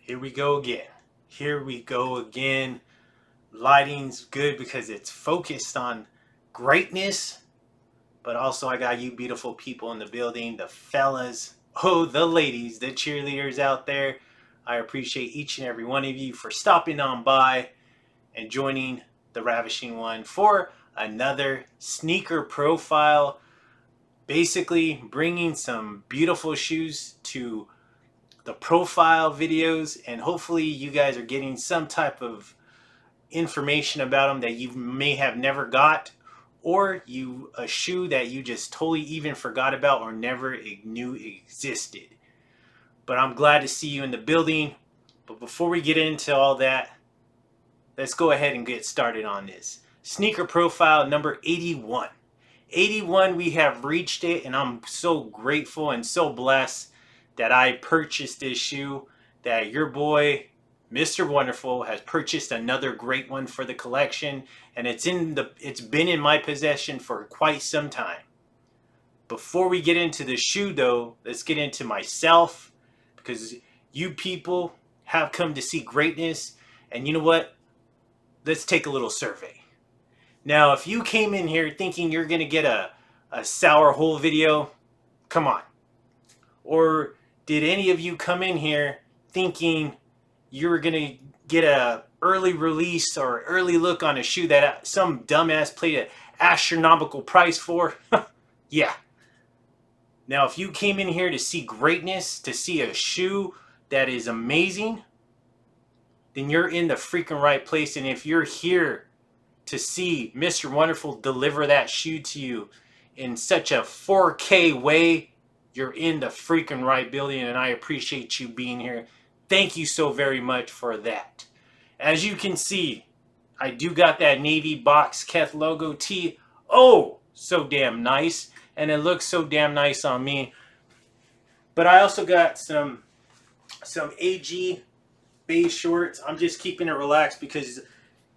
Here we go again. Here we go again. Lighting's good because it's focused on greatness, but also I got you beautiful people in the building, the fellas, oh, the ladies, the cheerleaders out there. I appreciate each and every one of you for stopping on by and joining the Ravishing One for another sneaker profile. Basically, bringing some beautiful shoes to the profile videos, and hopefully you guys are getting some type of information about them that you may have never got, or a shoe that you just totally even forgot about or never knew existed. But I'm glad to see you in the building. But before we get into all that, let's go ahead and get started on this sneaker profile number 81. 81, we have reached it, and I'm so grateful and so blessed that I purchased this shoe, that your boy Mr. Wonderful has purchased another great one for the collection, and it's been in my possession for quite some time. Before we get into the shoe though, let's get into myself, because you people have come to see greatness, and you know what? Let's take a little survey. Now, if you came in here thinking you're gonna get a sour hole video, come on. Or did any of you come in here thinking you were going to get a early release or early look on a shoe that some dumbass paid an astronomical price for? Yeah. Now, if you came in here to see greatness, to see a shoe that is amazing, then you're in the freaking right place. And if you're here to see Mr. Wonderful deliver that shoe to you in such a 4K way, you're in the freaking right building, and I appreciate you being here. Thank you so very much for that. As you can see, I do got that Navy Box Keth logo tee. Oh, so damn nice. And it looks so damn nice on me. But I also got some AG beige shorts. I'm just keeping it relaxed because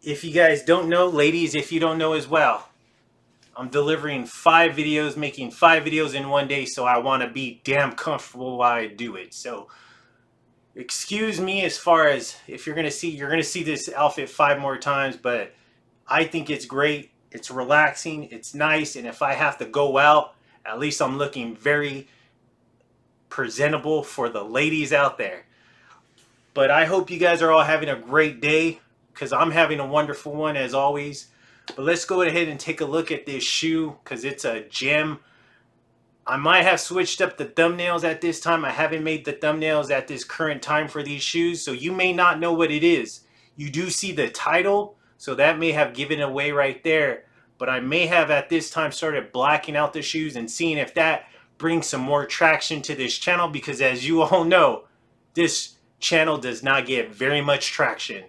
if you guys don't know, ladies, if you don't know as well, I'm delivering 5 videos, making 5 videos in one day, so I want to be damn comfortable while I do it. So excuse me as far as if you're going to see this outfit 5 more times, but I think it's great. It's relaxing, it's nice, and if I have to go out, at least I'm looking very presentable for the ladies out there. But I hope you guys are all having a great day, because I'm having a wonderful one as always. But let's go ahead and take a look at this shoe, because it's a gem. I might have switched up the thumbnails at this time. I haven't made the thumbnails at this current time for these shoes, so you may not know what it is. You do see the title, so that may have given away right there. But I may have at this time started blacking out the shoes and seeing if that brings some more traction to this channel, because as you all know, this channel does not get very much traction,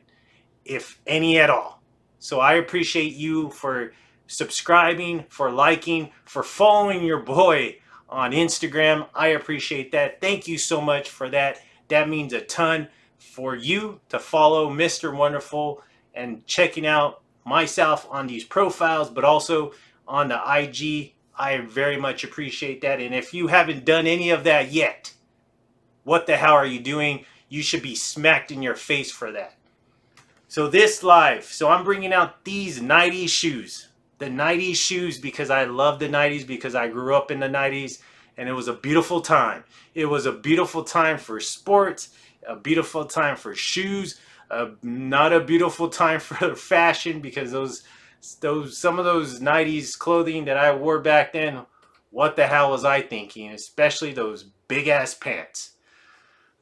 if any at all. So I appreciate you for subscribing, for liking, for following your boy on Instagram. I appreciate that. Thank you so much for that. That means a ton for you to follow Mr. Wonderful and checking out myself on these profiles, but also on the IG. I very much appreciate that. And if you haven't done any of that yet, what the hell are you doing? You should be smacked in your face for that. So this live, so I'm bringing out these 90s shoes. The 90s shoes, because I love the 90s, because I grew up in the 90s, and it was a beautiful time. It was a beautiful time for sports, a beautiful time for shoes, not a beautiful time for fashion, because some of those 90s clothing that I wore back then, what the hell was I thinking? Especially those big ass pants.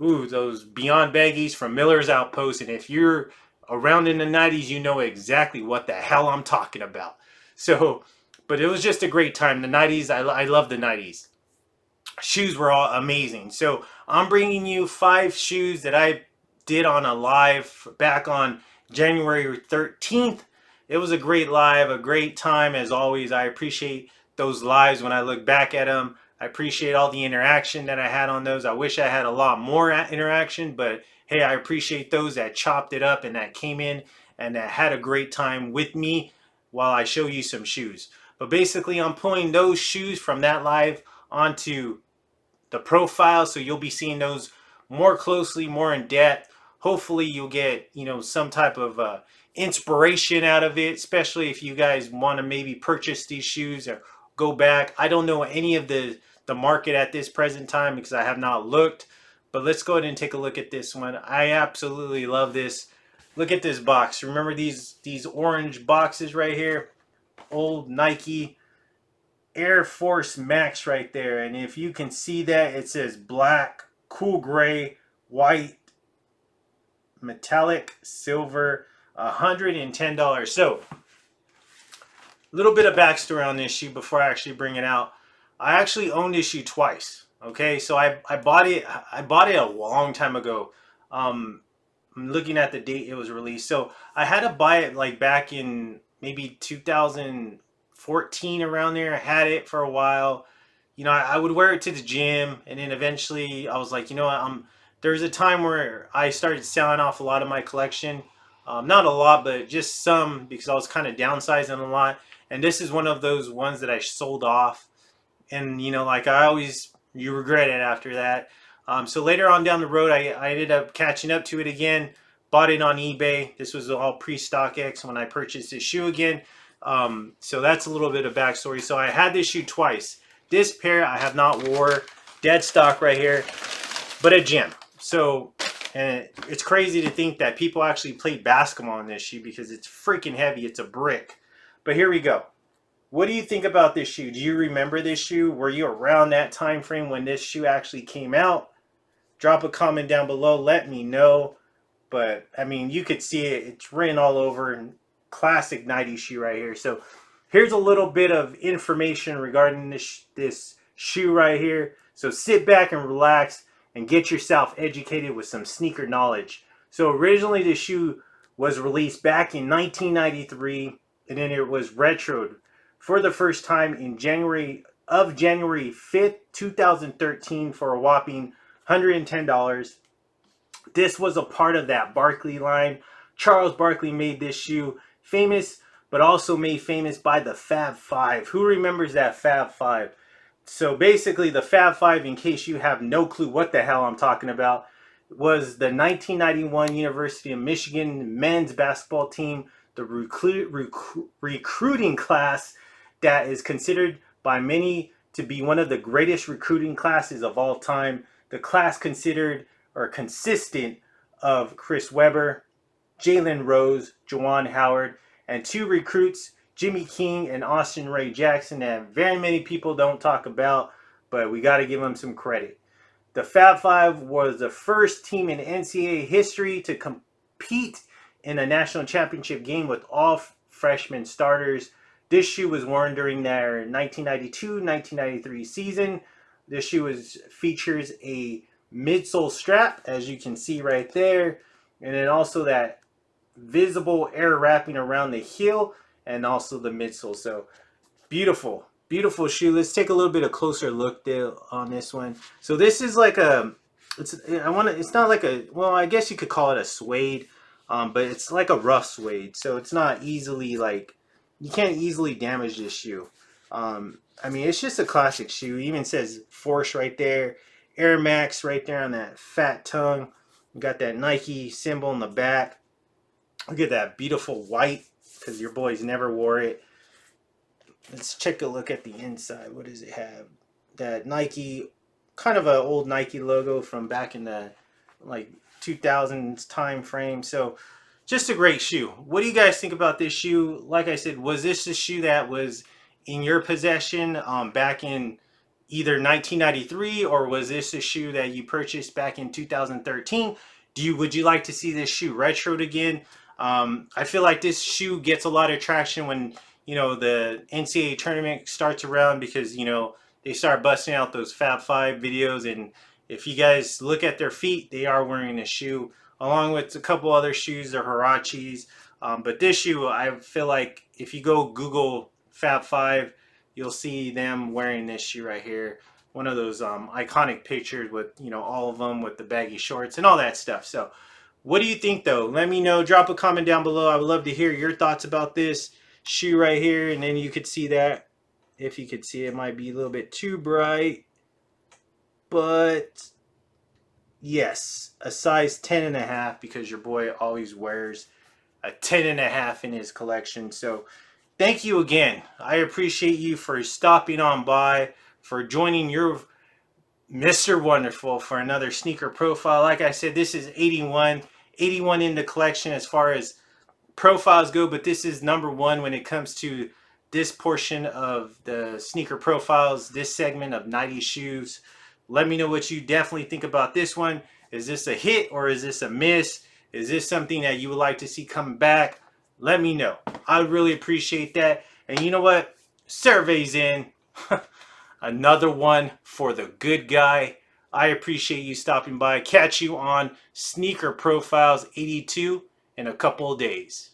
Ooh, those Beyond baggies from Miller's Outpost, and if you're around in the 90s, you know exactly what the hell I'm talking about. So, but it was just a great time. The 90s, I love the 90s. Shoes were all amazing. So I'm bringing you 5 shoes that I did on a live back on January 13th. It was a great live, a great time as always. I appreciate those lives when I look back at them. I appreciate all the interaction that I had on those. I wish I had a lot more interaction, but hey, I appreciate those that chopped it up and that came in and that had a great time with me while I show you some shoes. But basically, I'm pulling those shoes from that live onto the profile, so you'll be seeing those more closely, more in depth hopefully you'll get, you know, some type of inspiration out of it, especially if you guys want to maybe purchase these shoes or go back. I don't know any of the market at this present time because I have not looked, but let's go ahead and take a look at this one. I absolutely love this. Look at this box. Remember these orange boxes right here? Old Nike Air Force Max right there. And if you can see that, it says black, cool gray, white, metallic, silver, $110. So a little bit of backstory on this shoe before I actually bring it out. I actually owned this shoe twice. Okay, so I bought it a long time ago. I'm looking at the date it was released. So I had to buy it like back in maybe 2014 around there. I had it for a while. You know, I would wear it to the gym, and then eventually I was like, you know what, there's a time where I started selling off a lot of my collection. Not a lot, but just some because I was kind of downsizing a lot. And this is one of those ones that I sold off. And, you know, like I always, you regret it after that. So later on down the road, I ended up catching up to it again, bought it on eBay. This was all pre-StockX when I purchased this shoe again. So that's a little bit of backstory. So I had this shoe twice. This pair I have not wore, dead stock right here, but a gem. So, and it's crazy to think that people actually played basketball on this shoe because it's freaking heavy. It's a brick. But here we go. What do you think about this shoe? Do you remember this shoe? Were you around that time frame when this shoe actually came out? Drop a comment down below. Let me know. But, I mean, you could see it. It's written all over. Classic 90s shoe right here. So, here's a little bit of information regarding this shoe right here. So, sit back and relax and get yourself educated with some sneaker knowledge. So, originally, this shoe was released back in 1993. And then it was retroed for the first time in January 5th, 2013 for a whopping $110. This was a part of that Barkley line. Charles Barkley made this shoe famous, but also made famous by the Fab Five. Who remembers that Fab Five? So basically the Fab Five, in case you have no clue what the hell I'm talking about, was the 1991 University of Michigan men's basketball team, the recruiting class that is considered by many to be one of the greatest recruiting classes of all time. The class consisted of Chris Webber, Jalen Rose, Juwan Howard, and two recruits, Jimmy King and Austin Ray Jackson, that very many people don't talk about, but we got to give them some credit. The Fab Five was the first team in NCAA history to compete in a national championship game with all freshman starters. This shoe was worn during their 1992-1993 season. This shoe features a midsole strap, as you can see right there, and then also that visible air wrapping around the heel and also the midsole. So beautiful, beautiful shoe. Let's take a little bit of closer look there on this one. So this is like it's not like a, well, I guess you could call it a suede. But it's like a rough suede, so it's not easily, like, you can't easily damage this shoe. I mean, it's just a classic shoe. It even says Force right there, Air Max right there on that fat tongue. You got that Nike symbol in the back. Look at that beautiful white, because your boys never wore it. Let's take a look at the inside. What does it have? That Nike, kind of an old Nike logo from back in the, like, 2000s time frame. So just a great shoe. What do you guys think about this shoe? Like I said, was this a shoe that was in your possession back in either 1993, or was this a shoe that you purchased back in 2013? Would you like to see this shoe retroed again? I feel like this shoe gets a lot of traction when, you know, the NCAA tournament starts around, because, you know, they start busting out those Fab Five videos, and if you guys look at their feet, they are wearing a shoe, along with a couple other shoes, the Huaraches. But this shoe, I feel like if you go Google Fab Five, you'll see them wearing this shoe right here. One of those iconic pictures with, you know, all of them with the baggy shorts and all that stuff. So what do you think, though? Let me know. Drop a comment down below. I would love to hear your thoughts about this shoe right here. And then you could see that. If you could see it, might be a little bit too bright. But Yes, a size 10.5 because your boy always wears a 10.5 in his collection. So thank you again. I appreciate you for stopping on by, for joining your Mr. Wonderful for another sneaker profile. Like I said, this is 81 in the collection as far as profiles go, but this is number one when it comes to this portion of the sneaker profiles, this segment of 90 shoes. Let me know what you definitely think about this one. Is this a hit or is this a miss? Is this something that you would like to see come back? Let me know. I really appreciate that. And you know what? Survey's in. Another one for the good guy. I appreciate you stopping by. Catch you on Sneaker Profiles 82 in a couple of days.